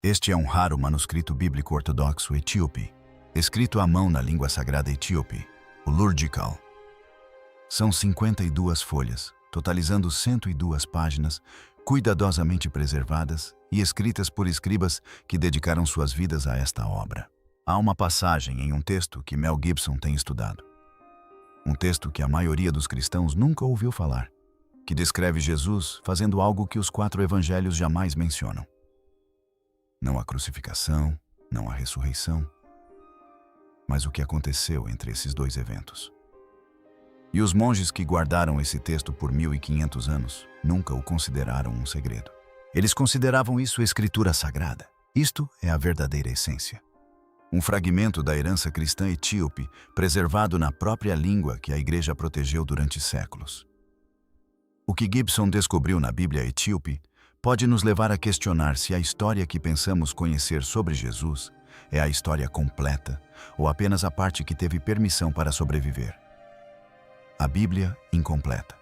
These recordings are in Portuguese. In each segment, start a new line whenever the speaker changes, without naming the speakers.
Este é um raro manuscrito bíblico ortodoxo etíope, escrito à mão na língua sagrada etíope, o Liturgical. São 52 folhas, totalizando 102 páginas, cuidadosamente preservadas e escritas por escribas que dedicaram suas vidas a esta obra. Há uma passagem em um texto que Mel Gibson tem estudado. Um texto que a maioria dos cristãos nunca ouviu falar, que descreve Jesus fazendo algo que os 4 evangelhos jamais mencionam. Não a crucificação, não a ressurreição, mas o que aconteceu entre esses 2 eventos. E os monges que guardaram esse texto por 1500 anos nunca o consideraram um segredo. Eles consideravam isso escritura sagrada. Isto é a verdadeira essência. Um fragmento da herança cristã etíope, preservado na própria língua que a igreja protegeu durante séculos. O que Gibson descobriu na Bíblia etíope pode nos levar a questionar se a história que pensamos conhecer sobre Jesus é a história completa ou apenas a parte que teve permissão para sobreviver. A Bíblia incompleta.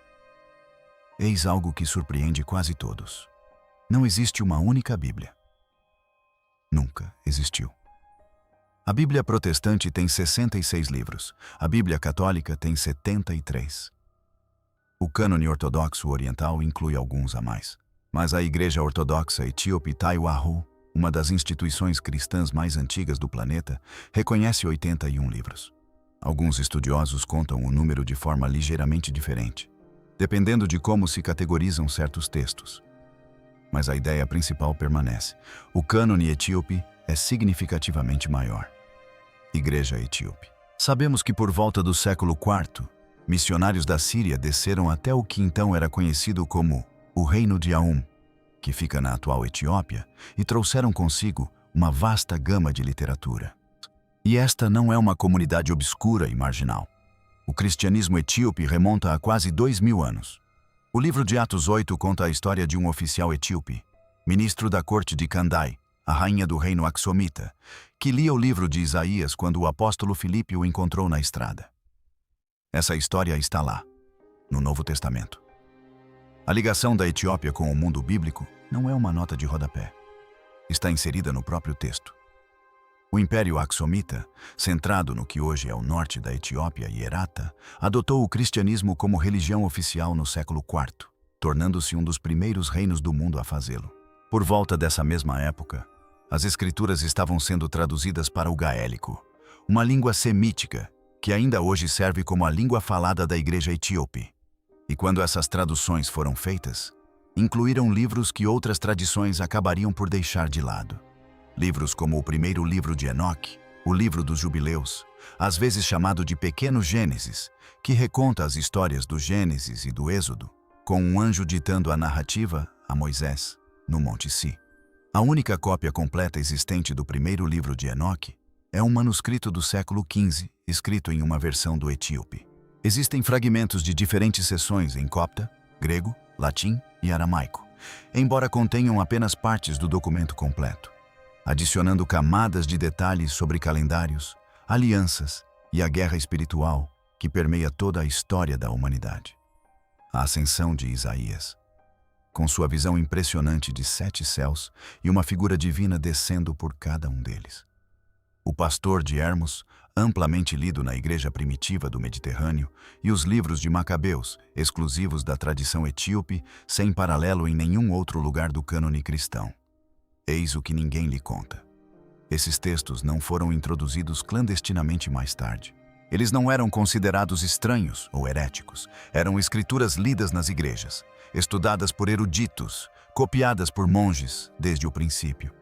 Eis algo que surpreende quase todos. Não existe uma única Bíblia. Nunca existiu. A Bíblia protestante tem 66 livros, a Bíblia católica tem 73. O cânone ortodoxo oriental inclui alguns a mais. Mas a Igreja Ortodoxa Etíope Taiwahu, uma das instituições cristãs mais antigas do planeta, reconhece 81 livros. Alguns estudiosos contam o número de forma ligeiramente diferente, dependendo de como se categorizam certos textos. Mas a ideia principal permanece. O cânone etíope é significativamente maior. Igreja Etíope. Sabemos que por volta do século IV, missionários da Síria desceram até o que então era conhecido como o Reino de Aum, que fica na atual Etiópia, e trouxeram consigo uma vasta gama de literatura. E esta não é uma comunidade obscura e marginal. O cristianismo etíope remonta a quase 2000 anos. O livro de Atos 8 conta a história de um oficial etíope, ministro da corte de Kandai, a rainha do reino Axomita, que lia o livro de Isaías quando o apóstolo Filipe o encontrou na estrada. Essa história está lá, no Novo Testamento. A ligação da Etiópia com o mundo bíblico não é uma nota de rodapé. Está inserida no próprio texto. O Império Axomita, centrado no que hoje é o norte da Etiópia e Herata, adotou o cristianismo como religião oficial no século IV, tornando-se um dos primeiros reinos do mundo a fazê-lo. Por volta dessa mesma época, as escrituras estavam sendo traduzidas para o gaélico, uma língua semítica que ainda hoje serve como a língua falada da Igreja Etíope. E quando essas traduções foram feitas, incluíram livros que outras tradições acabariam por deixar de lado. Livros como o primeiro livro de Enoque, o livro dos Jubileus, às vezes chamado de Pequeno Gênesis, que reconta as histórias do Gênesis e do Êxodo, com um anjo ditando a narrativa a Moisés, no Monte Si. A única cópia completa existente do primeiro livro de Enoque é um manuscrito do século XV, escrito em uma versão do etíope. Existem fragmentos de diferentes seções em copta, grego, latim e aramaico, embora contenham apenas partes do documento completo, adicionando camadas de detalhes sobre calendários, alianças e a guerra espiritual que permeia toda a história da humanidade. A ascensão de Isaías, com sua visão impressionante de 7 céus e uma figura divina descendo por cada um deles. O Pastor de Hermos, amplamente lido na igreja primitiva do Mediterrâneo, e os livros de Macabeus, exclusivos da tradição etíope, sem paralelo em nenhum outro lugar do cânone cristão. Eis o que ninguém lhe conta. Esses textos não foram introduzidos clandestinamente mais tarde. Eles não eram considerados estranhos ou heréticos. Eram escrituras lidas nas igrejas, estudadas por eruditos, copiadas por monges desde o princípio.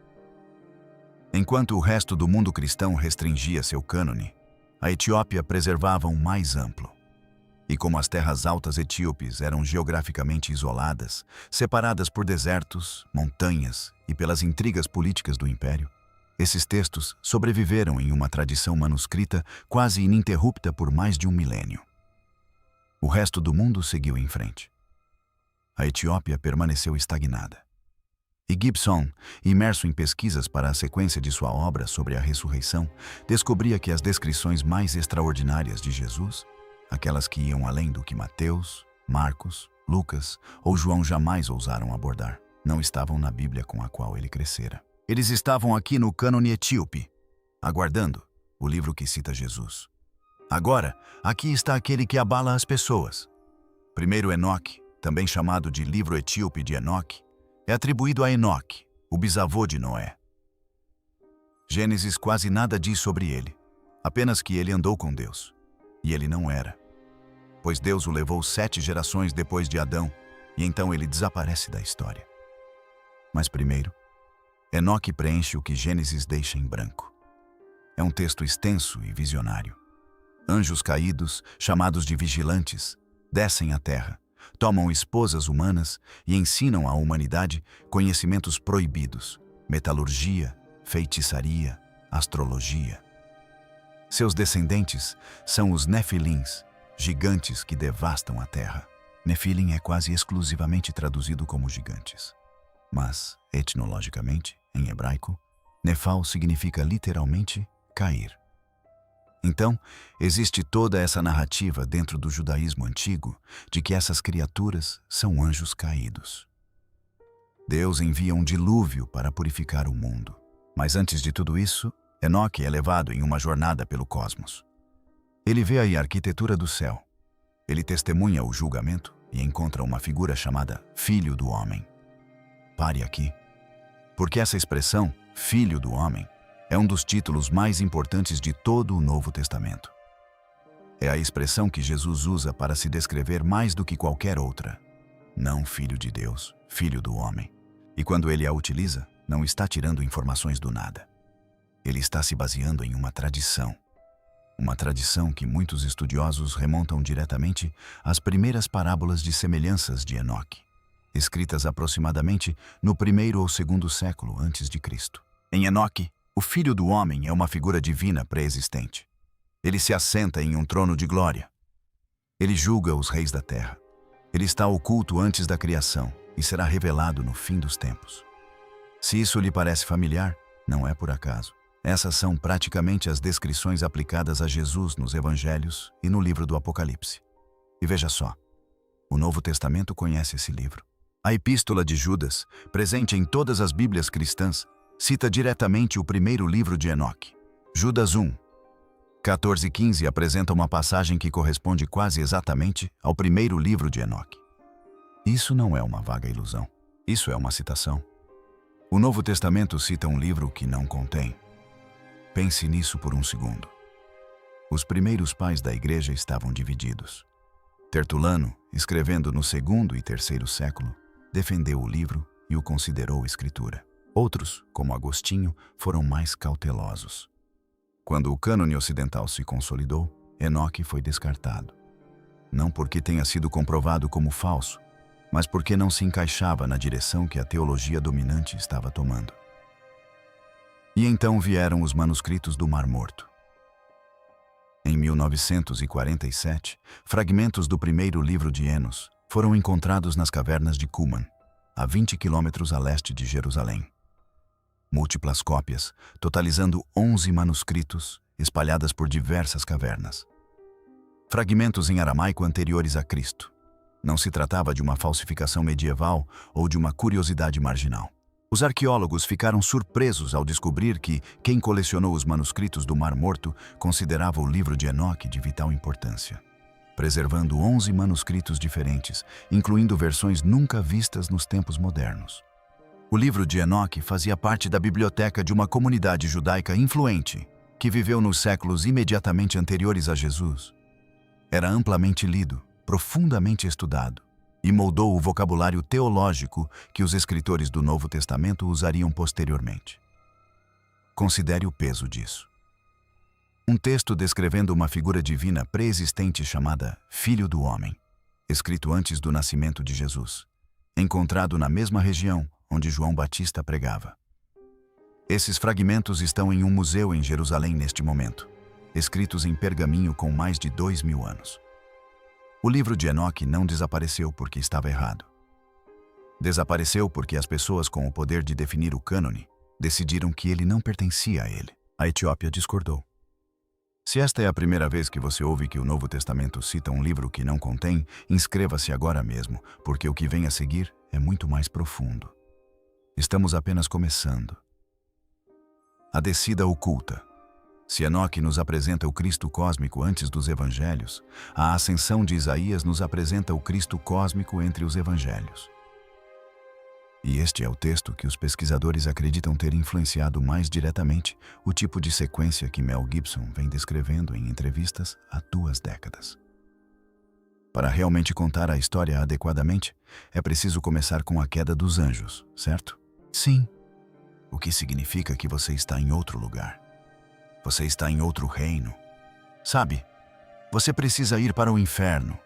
Enquanto o resto do mundo cristão restringia seu cânone, a Etiópia preservava um mais amplo. E como as terras altas etíopes eram geograficamente isoladas, separadas por desertos, montanhas e pelas intrigas políticas do império, esses textos sobreviveram em uma tradição manuscrita quase ininterrupta por mais de um milênio. O resto do mundo seguiu em frente. A Etiópia permaneceu estagnada. E Gibson, imerso em pesquisas para a sequência de sua obra sobre a ressurreição, descobria que as descrições mais extraordinárias de Jesus, aquelas que iam além do que Mateus, Marcos, Lucas ou João jamais ousaram abordar, não estavam na Bíblia com a qual ele crescera. Eles estavam aqui no cânone etíope, aguardando o livro que cita Jesus. Agora, aqui está aquele que abala as pessoas. Primeiro Enoque, também chamado de livro etíope de Enoque, é atribuído a Enoque, o bisavô de Noé. Gênesis quase nada diz sobre ele, apenas que ele andou com Deus. E ele não era, pois Deus o levou 7 gerações depois de Adão, e então ele desaparece da história. Mas primeiro, Enoque preenche o que Gênesis deixa em branco. É um texto extenso e visionário. Anjos caídos, chamados de vigilantes, descem à terra, tomam esposas humanas e ensinam à humanidade conhecimentos proibidos, metalurgia, feitiçaria, astrologia. Seus descendentes são os Nefilins, gigantes que devastam a terra. Nefilim é quase exclusivamente traduzido como gigantes. Mas, etnologicamente, em hebraico, Nefal significa literalmente cair. Então, existe toda essa narrativa dentro do judaísmo antigo de que essas criaturas são anjos caídos. Deus envia um dilúvio para purificar o mundo. Mas antes de tudo isso, Enoque é levado em uma jornada pelo cosmos. Ele vê a arquitetura do céu. Ele testemunha o julgamento e encontra uma figura chamada Filho do Homem. Pare aqui, porque essa expressão, Filho do Homem, é um dos títulos mais importantes de todo o Novo Testamento. É a expressão que Jesus usa para se descrever mais do que qualquer outra. Não Filho de Deus, Filho do Homem. E quando ele a utiliza, não está tirando informações do nada. Ele está se baseando em uma tradição. Uma tradição que muitos estudiosos remontam diretamente às primeiras parábolas de semelhanças de Enoque, escritas aproximadamente no 1º ou 2º século antes de Cristo. Em Enoque, o Filho do Homem é uma figura divina pré-existente. Ele se assenta em um trono de glória. Ele julga os reis da terra. Ele está oculto antes da criação e será revelado no fim dos tempos. Se isso lhe parece familiar, não é por acaso. Essas são praticamente as descrições aplicadas a Jesus nos Evangelhos e no livro do Apocalipse. E veja só, o Novo Testamento conhece esse livro. A Epístola de Judas, presente em todas as Bíblias cristãs, cita diretamente o primeiro livro de Enoque. Judas 1, 14 e 15 apresenta uma passagem que corresponde quase exatamente ao primeiro livro de Enoque. Isso não é uma vaga ilusão. Isso é uma citação. O Novo Testamento cita um livro que não contém. Pense nisso por um segundo. Os primeiros pais da igreja estavam divididos. Tertulano, escrevendo no 2º e 3º século, defendeu o livro e o considerou escritura. Outros, como Agostinho, foram mais cautelosos. Quando o cânone ocidental se consolidou, Enoque foi descartado. Não porque tenha sido comprovado como falso, mas porque não se encaixava na direção que a teologia dominante estava tomando. E então vieram os manuscritos do Mar Morto. Em 1947, fragmentos do primeiro livro de Enos foram encontrados nas cavernas de Qumran, a 20 quilômetros a leste de Jerusalém. Múltiplas cópias, totalizando 11 manuscritos, espalhadas por diversas cavernas. Fragmentos em aramaico anteriores a Cristo. Não se tratava de uma falsificação medieval ou de uma curiosidade marginal. Os arqueólogos ficaram surpresos ao descobrir que quem colecionou os manuscritos do Mar Morto considerava o livro de Enoque de vital importância, preservando 11 manuscritos diferentes, incluindo versões nunca vistas nos tempos modernos. O livro de Enoque fazia parte da biblioteca de uma comunidade judaica influente, que viveu nos séculos imediatamente anteriores a Jesus. Era amplamente lido, profundamente estudado, e moldou o vocabulário teológico que os escritores do Novo Testamento usariam posteriormente. Considere o peso disso. Um texto descrevendo uma figura divina pré-existente chamada Filho do Homem, escrito antes do nascimento de Jesus, encontrado na mesma região onde João Batista pregava. Esses fragmentos estão em um museu em Jerusalém neste momento, escritos em pergaminho com mais de 2000 anos. O livro de Enoque não desapareceu porque estava errado. Desapareceu porque as pessoas com o poder de definir o cânone decidiram que ele não pertencia a ele. A Etiópia discordou. Se esta é a primeira vez que você ouve que o Novo Testamento cita um livro que não contém, inscreva-se agora mesmo, porque o que vem a seguir é muito mais profundo. Estamos apenas começando. A descida oculta. Se Enoque nos apresenta o Cristo cósmico antes dos evangelhos, a ascensão de Isaías nos apresenta o Cristo cósmico entre os evangelhos. E este é o texto que os pesquisadores acreditam ter influenciado mais diretamente o tipo de sequência que Mel Gibson vem descrevendo em entrevistas há 2 décadas. Para realmente contar a história adequadamente, é preciso começar com a queda dos anjos, certo? Sim. O que significa que você está em outro lugar. Você está em outro reino. Sabe, você precisa ir para o inferno.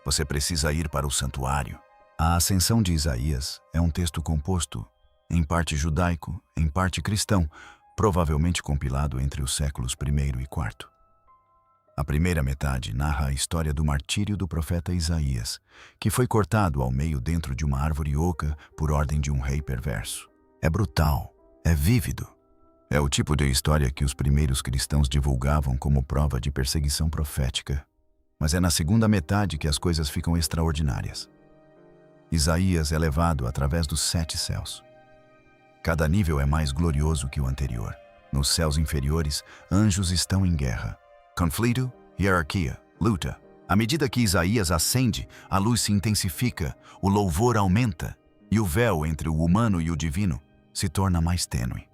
Você precisa ir para o santuário. A ascensão de Isaías é um texto composto, em parte judaico, em parte cristão, provavelmente compilado entre os séculos I e IV. A primeira metade narra a história do martírio do profeta Isaías, que foi cortado ao meio dentro de uma árvore oca por ordem de um rei perverso. É brutal, é vívido. É o tipo de história que os primeiros cristãos divulgavam como prova de perseguição profética. Mas é na segunda metade que as coisas ficam extraordinárias. Isaías é levado através dos 7 céus. Cada nível é mais glorioso que o anterior. Nos céus inferiores, anjos estão em guerra. Conflito, hierarquia, luta. À medida que Isaías ascende, a luz se intensifica, o louvor aumenta, e o véu entre o humano e o divino se torna mais tênue.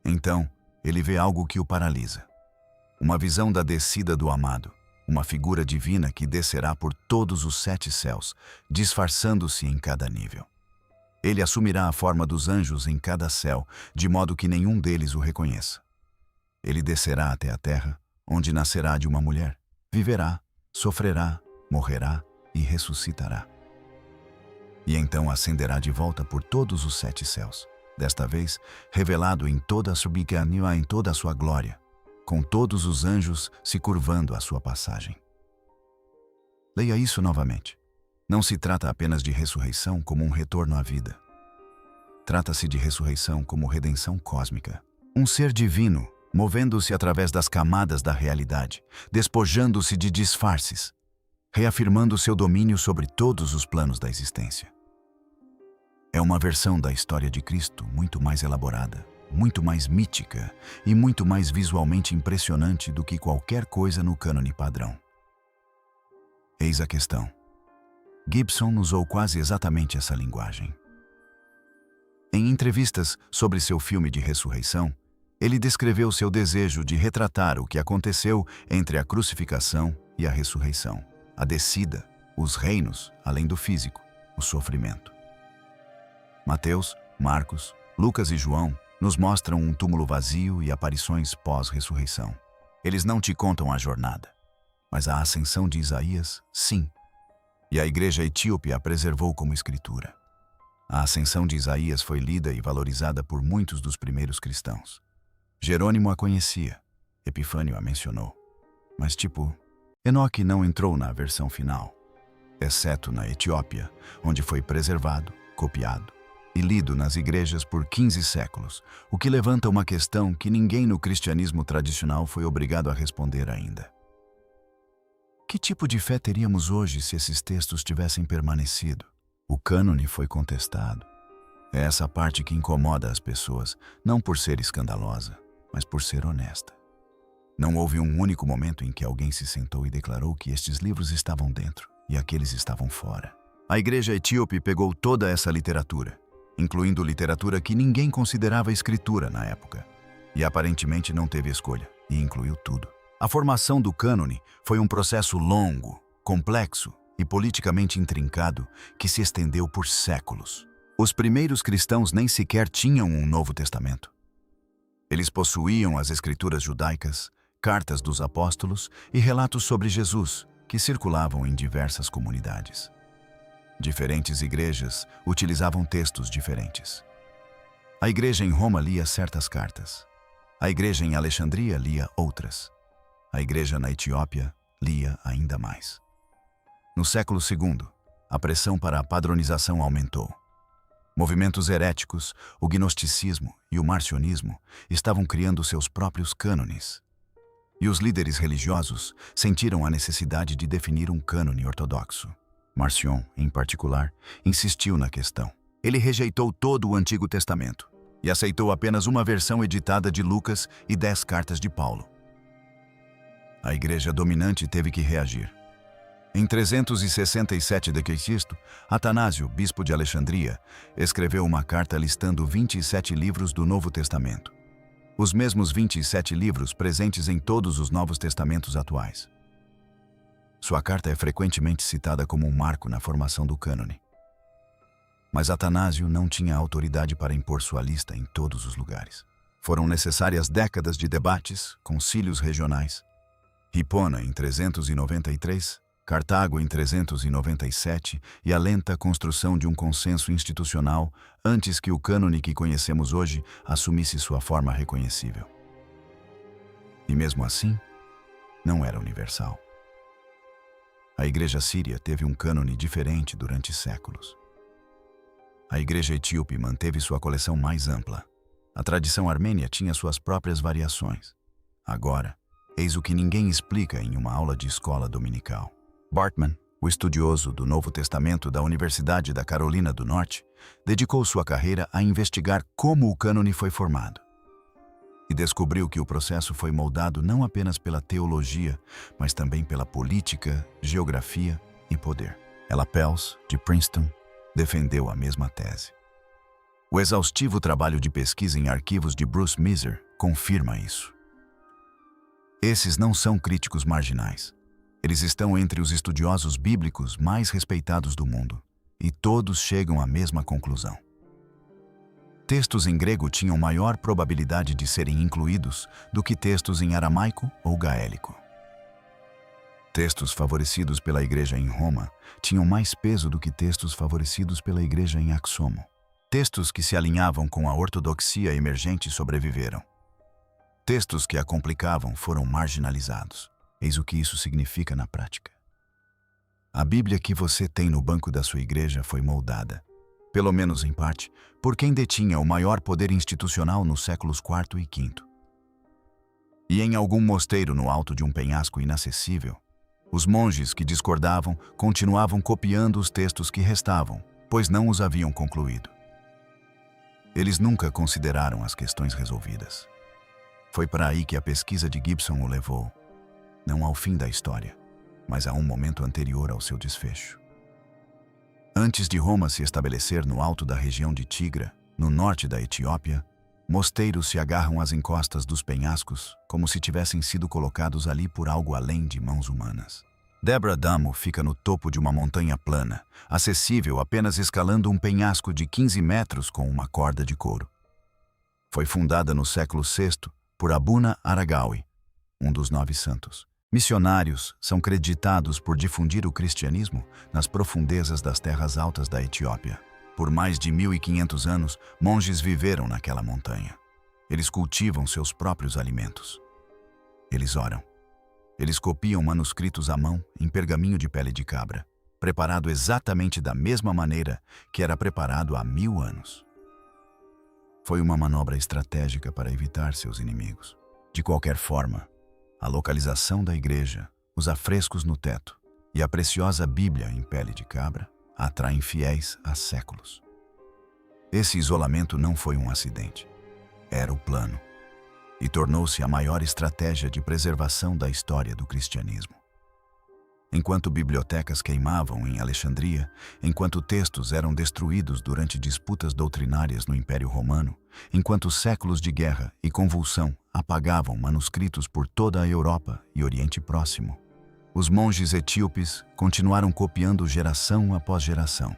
Então, ele vê algo que o paralisa. Uma visão da descida do amado, uma figura divina que descerá por todos os 7 céus, disfarçando-se em cada nível. Ele assumirá a forma dos anjos em cada céu, de modo que nenhum deles o reconheça. Ele descerá até a terra, onde nascerá de uma mulher, viverá, sofrerá, morrerá e ressuscitará. E então ascenderá de volta por todos os 7 céus. Desta vez, revelado em toda a subigania, em toda a sua glória, com todos os anjos se curvando à sua passagem. Leia isso novamente. Não se trata apenas de ressurreição como um retorno à vida. Trata-se de ressurreição como redenção cósmica. Um ser divino, movendo-se através das camadas da realidade, despojando-se de disfarces, reafirmando seu domínio sobre todos os planos da existência. É uma versão da história de Cristo muito mais elaborada, muito mais mítica e muito mais visualmente impressionante do que qualquer coisa no cânone padrão. Eis a questão. Gibson usou quase exatamente essa linguagem. Em entrevistas sobre seu filme de ressurreição, ele descreveu seu desejo de retratar o que aconteceu entre a crucificação e a ressurreição, a descida, os reinos, além do físico, o sofrimento. Mateus, Marcos, Lucas e João nos mostram um túmulo vazio e aparições pós-ressurreição. Eles não te contam a jornada, mas a ascensão de Isaías, sim. E a igreja etíope a preservou como escritura. A ascensão de Isaías foi lida e valorizada por muitos dos primeiros cristãos. Jerônimo a conhecia, Epifânio a mencionou. Mas Enoque não entrou na versão final, exceto na Etiópia, onde foi preservado, copiado e lido nas igrejas por 15 séculos, o que levanta uma questão que ninguém no cristianismo tradicional foi obrigado a responder ainda. Que tipo de fé teríamos hoje se esses textos tivessem permanecido? O cânone foi contestado. É essa parte que incomoda as pessoas, não por ser escandalosa, mas por ser honesta. Não houve um único momento em que alguém se sentou e declarou que estes livros estavam dentro e aqueles estavam fora. A igreja etíope pegou toda essa literatura, incluindo literatura que ninguém considerava escritura na época, e aparentemente não teve escolha, e incluiu tudo. A formação do cânone foi um processo longo, complexo e politicamente intrincado que se estendeu por séculos. Os primeiros cristãos nem sequer tinham um Novo Testamento. Eles possuíam as escrituras judaicas, cartas dos apóstolos e relatos sobre Jesus, que circulavam em diversas comunidades. Diferentes igrejas utilizavam textos diferentes. A igreja em Roma lia certas cartas. A igreja em Alexandria lia outras. A igreja na Etiópia lia ainda mais. No século II, a pressão para a padronização aumentou. Movimentos heréticos, o gnosticismo e o marcionismo estavam criando seus próprios cânones. E os líderes religiosos sentiram a necessidade de definir um cânone ortodoxo. Marcion, em particular, insistiu na questão. Ele rejeitou todo o Antigo Testamento, e aceitou apenas uma versão editada de Lucas e 10 cartas de Paulo. A igreja dominante teve que reagir. Em 367 d.C., Atanásio, bispo de Alexandria, escreveu uma carta listando 27 livros do Novo Testamento. Os mesmos 27 livros presentes em todos os Novos Testamentos atuais. Sua carta é frequentemente citada como um marco na formação do cânone. Mas Atanásio não tinha autoridade para impor sua lista em todos os lugares. Foram necessárias décadas de debates, concílios regionais. Hipona, em 393, Cartago, em 397, e a lenta construção de um consenso institucional antes que o cânone que conhecemos hoje assumisse sua forma reconhecível. E mesmo assim, não era universal. A igreja síria teve um cânone diferente durante séculos. A igreja etíope manteve sua coleção mais ampla. A tradição armênia tinha suas próprias variações. Agora, eis o que ninguém explica em uma aula de escola dominical. Bartman, o estudioso do Novo Testamento da Universidade da Carolina do Norte, dedicou sua carreira a investigar como o cânone foi formado. E descobriu que o processo foi moldado não apenas pela teologia, mas também pela política, geografia e poder. Ella Pels, de Princeton, defendeu a mesma tese. O exaustivo trabalho de pesquisa em arquivos de Bruce Miser confirma isso. Esses não são críticos marginais. Eles estão entre os estudiosos bíblicos mais respeitados do mundo, e todos chegam à mesma conclusão. Textos em grego tinham maior probabilidade de serem incluídos do que textos em aramaico ou gaélico. Textos favorecidos pela igreja em Roma tinham mais peso do que textos favorecidos pela igreja em Axomo. Textos que se alinhavam com a ortodoxia emergente sobreviveram. Textos que a complicavam foram marginalizados. Eis o que isso significa na prática. A Bíblia que você tem no banco da sua igreja foi moldada, pelo menos em parte, por quem detinha o maior poder institucional nos séculos IV e V. E em algum mosteiro no alto de um penhasco inacessível, os monges que discordavam continuavam copiando os textos que restavam, pois não os haviam concluído. Eles nunca consideraram as questões resolvidas. Foi para aí que a pesquisa de Gibson o levou, não ao fim da história, mas a um momento anterior ao seu desfecho. Antes de Roma se estabelecer no alto da região de Tigra, no norte da Etiópia, mosteiros se agarram às encostas dos penhascos como se tivessem sido colocados ali por algo além de mãos humanas. Debra Damo fica no topo de uma montanha plana, acessível apenas escalando um penhasco de 15 metros com uma corda de couro. Foi fundada no século VI por Abuna Aragawi, um dos 9 santos. Missionários são creditados por difundir o cristianismo nas profundezas das terras altas da Etiópia. Por mais de 1.500 anos, monges viveram naquela montanha. Eles cultivam seus próprios alimentos. Eles oram. Eles copiam manuscritos à mão em pergaminho de pele de cabra, preparado exatamente da mesma maneira que era preparado há 1000 anos. Foi uma manobra estratégica para evitar seus inimigos. De qualquer forma, a localização da igreja, os afrescos no teto e a preciosa Bíblia em pele de cabra atraem fiéis há séculos. Esse isolamento não foi um acidente. Era o plano. E tornou-se a maior estratégia de preservação da história do cristianismo. Enquanto bibliotecas queimavam em Alexandria, enquanto textos eram destruídos durante disputas doutrinárias no Império Romano, enquanto séculos de guerra e convulsão apagavam manuscritos por toda a Europa e Oriente Próximo, os monges etíopes continuaram copiando geração após geração,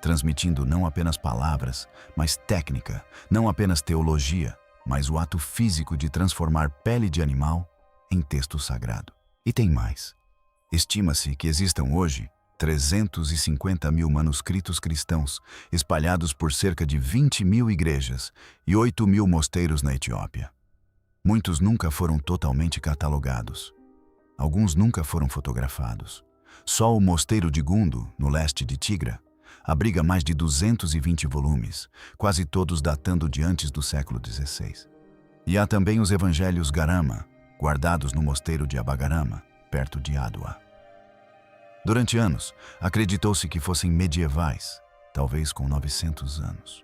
transmitindo não apenas palavras, mas técnica, não apenas teologia, mas o ato físico de transformar pele de animal em texto sagrado. E tem mais. Estima-se que existam hoje 350.000 manuscritos cristãos espalhados por cerca de 20.000 igrejas e 8.000 mosteiros na Etiópia. Muitos nunca foram totalmente catalogados. Alguns nunca foram fotografados. Só o mosteiro de Gundo, no leste de Tigra, abriga mais de 220 volumes, quase todos datando de antes do século XVI. E há também os evangelhos Garama, guardados no mosteiro de Abagarama, perto de Adwa. Durante anos, acreditou-se que fossem medievais, talvez com 900 anos.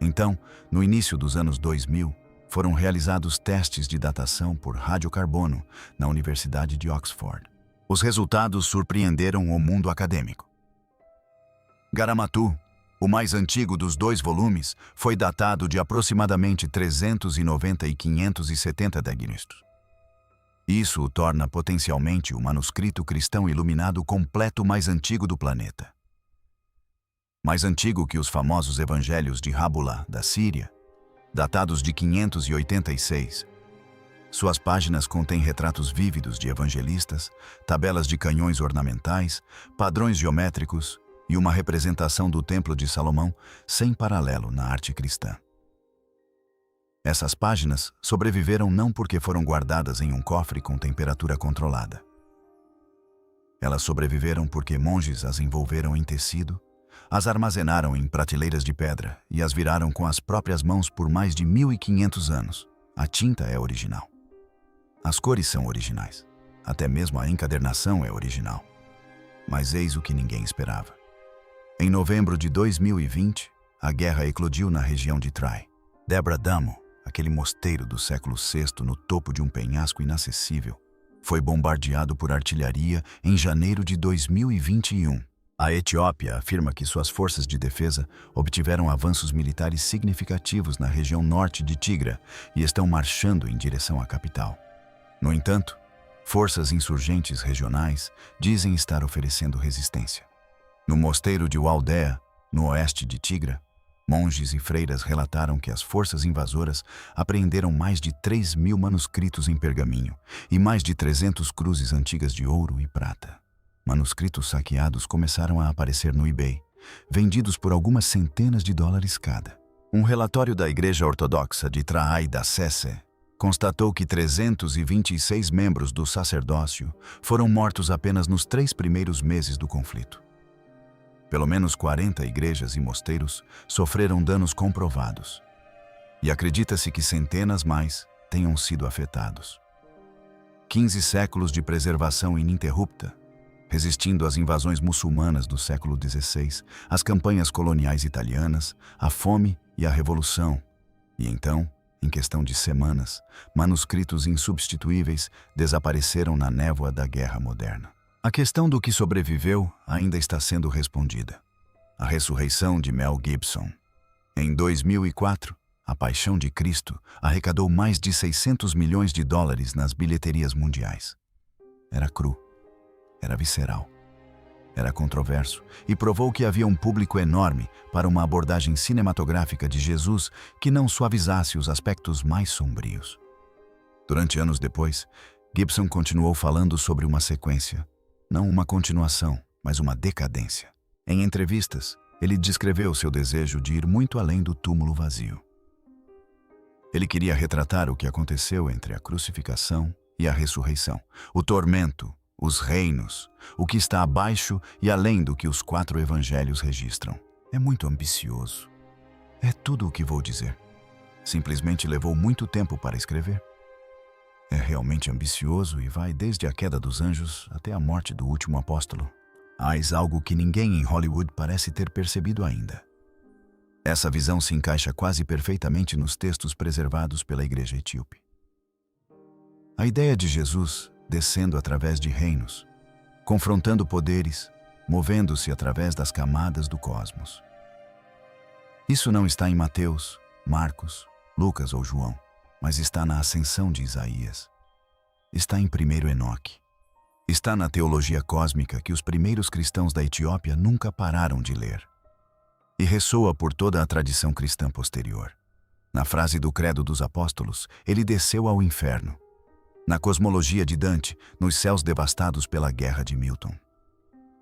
Então, no início dos anos 2000, foram realizados testes de datação por radiocarbono na Universidade de Oxford. Os resultados surpreenderam o mundo acadêmico. Garamatu, o mais antigo dos 2 volumes, foi datado de aproximadamente 390 e 570 d.C. Isso o torna potencialmente o manuscrito cristão iluminado completo mais antigo do planeta. Mais antigo que os famosos evangelhos de Rábula, da Síria, datados de 586. Suas páginas contêm retratos vívidos de evangelistas, tabelas de canhões ornamentais, padrões geométricos e uma representação do Templo de Salomão sem paralelo na arte cristã. Essas páginas sobreviveram não porque foram guardadas em um cofre com temperatura controlada. Elas sobreviveram porque monges as envolveram em tecido, as armazenaram em prateleiras de pedra e as viraram com as próprias mãos por mais de 1500 anos. A tinta é original. As cores são originais. Até mesmo a encadernação é original. Mas eis o que ninguém esperava. Em novembro de 2020, a guerra eclodiu na região de Trai. Debre Damo, aquele mosteiro do século VI no topo de um penhasco inacessível, foi bombardeado por artilharia em janeiro de 2021. A Etiópia afirma que suas forças de defesa obtiveram avanços militares significativos na região norte de Tigra e estão marchando em direção à capital. No entanto, forças insurgentes regionais dizem estar oferecendo resistência. No mosteiro de Waldea, no oeste de Tigra, monges e freiras relataram que as forças invasoras apreenderam mais de 3.000 manuscritos em pergaminho e mais de 300 cruzes antigas de ouro e prata. Manuscritos saqueados começaram a aparecer no eBay, vendidos por algumas centenas de dólares cada. Um relatório da Igreja Ortodoxa de Traai da Sese constatou que 326 membros do sacerdócio foram mortos apenas nos 3 primeiros meses do conflito. Pelo menos 40 igrejas e mosteiros sofreram danos comprovados. E acredita-se que centenas mais tenham sido afetados. 15 séculos de preservação ininterrupta, resistindo às invasões muçulmanas do século XVI, às campanhas coloniais italianas, à fome e à revolução. E então, em questão de semanas, manuscritos insubstituíveis desapareceram na névoa da guerra moderna. A questão do que sobreviveu ainda está sendo respondida. A ressurreição de Mel Gibson. Em 2004, A Paixão de Cristo arrecadou mais de 600 milhões de dólares nas bilheterias mundiais. Era cru, era visceral, era controverso e provou que havia um público enorme para uma abordagem cinematográfica de Jesus que não suavizasse os aspectos mais sombrios. Durante anos depois, Gibson continuou falando sobre uma sequência, não uma continuação, mas uma decadência. Em entrevistas, ele descreveu seu desejo de ir muito além do túmulo vazio. Ele queria retratar o que aconteceu entre a crucificação e a ressurreição, o tormento, os reinos, o que está abaixo e além do que os 4 evangelhos registram. É muito ambicioso. É tudo o que vou dizer. Simplesmente levou muito tempo para escrever. É realmente ambicioso e vai desde a queda dos anjos até a morte do último apóstolo. Mas algo que ninguém em Hollywood parece ter percebido ainda. Essa visão se encaixa quase perfeitamente nos textos preservados pela Igreja Etíope. A ideia de Jesus descendo através de reinos, confrontando poderes, movendo-se através das camadas do cosmos. Isso não está em Mateus, Marcos, Lucas ou João, mas está na ascensão de Isaías. Está em 1 Enoque. Está na teologia cósmica que os primeiros cristãos da Etiópia nunca pararam de ler. E ressoa por toda a tradição cristã posterior. Na frase do Credo dos Apóstolos, ele desceu ao inferno. Na cosmologia de Dante, nos céus devastados pela guerra de Milton.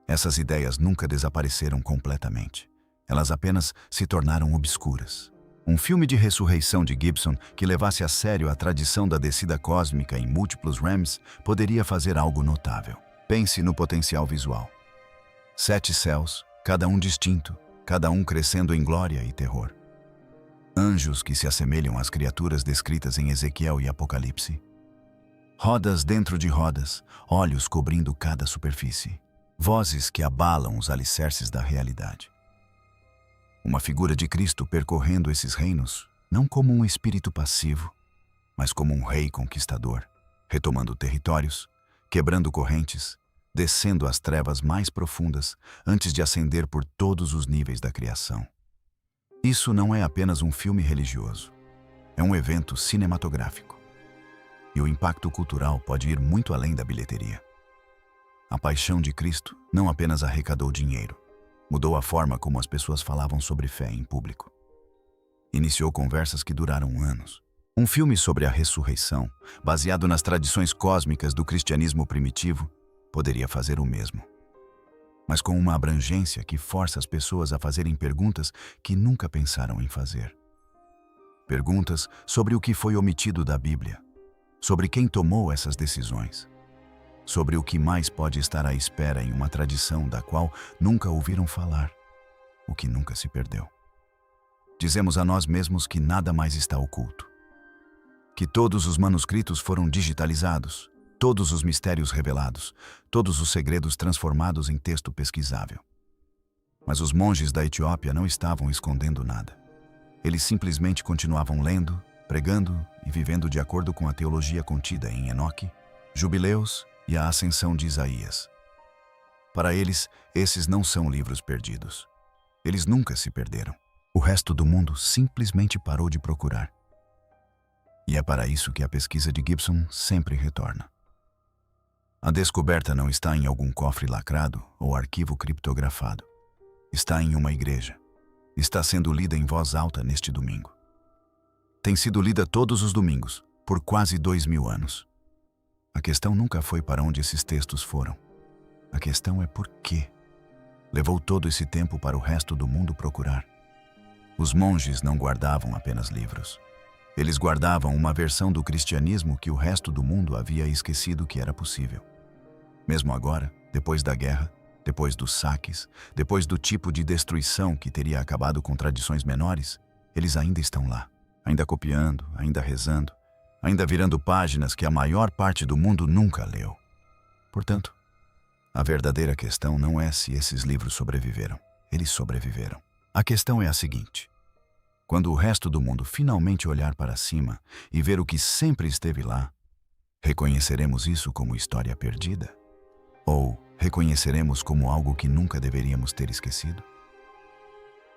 Essas ideias nunca desapareceram completamente. Elas apenas se tornaram obscuras. Um filme de ressurreição de Gibson que levasse a sério a tradição da descida cósmica em múltiplos realms poderia fazer algo notável. Pense no potencial visual. 7 céus, cada um distinto, cada um crescendo em glória e terror. Anjos que se assemelham às criaturas descritas em Ezequiel e Apocalipse. Rodas dentro de rodas, olhos cobrindo cada superfície. Vozes que abalam os alicerces da realidade. Uma figura de Cristo percorrendo esses reinos, não como um espírito passivo, mas como um rei conquistador, retomando territórios, quebrando correntes, descendo às trevas mais profundas antes de ascender por todos os níveis da criação. Isso não é apenas um filme religioso, é um evento cinematográfico. E o impacto cultural pode ir muito além da bilheteria. A paixão de Cristo não apenas arrecadou dinheiro, mudou a forma como as pessoas falavam sobre fé em público. Iniciou conversas que duraram anos. Um filme sobre a ressurreição, baseado nas tradições cósmicas do cristianismo primitivo, poderia fazer o mesmo. Mas com uma abrangência que força as pessoas a fazerem perguntas que nunca pensaram em fazer. Perguntas sobre o que foi omitido da Bíblia, sobre quem tomou essas decisões, sobre o que mais pode estar à espera em uma tradição da qual nunca ouviram falar, o que nunca se perdeu. Dizemos a nós mesmos que nada mais está oculto, que todos os manuscritos foram digitalizados, todos os mistérios revelados, todos os segredos transformados em texto pesquisável. Mas os monges da Etiópia não estavam escondendo nada. Eles simplesmente continuavam lendo, pregando e vivendo de acordo com a teologia contida em Enoque, Jubileus e a Ascensão de Isaías. Para eles, esses não são livros perdidos. Eles nunca se perderam. O resto do mundo simplesmente parou de procurar. E é para isso que a pesquisa de Gibson sempre retorna. A descoberta não está em algum cofre lacrado ou arquivo criptografado. Está em uma igreja. Está sendo lida em voz alta neste domingo. Tem sido lida todos os domingos, por quase 2000 anos. A questão nunca foi para onde esses textos foram. A questão é por quê. Levou todo esse tempo para o resto do mundo procurar. Os monges não guardavam apenas livros. Eles guardavam uma versão do cristianismo que o resto do mundo havia esquecido que era possível. Mesmo agora, depois da guerra, depois dos saques, depois do tipo de destruição que teria acabado com tradições menores, eles ainda estão lá, ainda copiando, ainda rezando, ainda virando páginas que a maior parte do mundo nunca leu. Portanto, a verdadeira questão não é se esses livros sobreviveram. Eles sobreviveram. A questão é a seguinte: quando o resto do mundo finalmente olhar para cima e ver o que sempre esteve lá, reconheceremos isso como história perdida? Ou reconheceremos como algo que nunca deveríamos ter esquecido?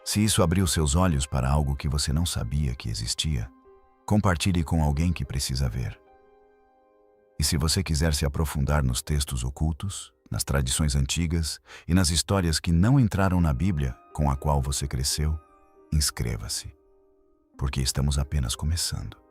Se isso abriu seus olhos para algo que você não sabia que existia, compartilhe com alguém que precisa ver. E se você quiser se aprofundar nos textos ocultos, nas tradições antigas e nas histórias que não entraram na Bíblia com a qual você cresceu, inscreva-se, porque estamos apenas começando.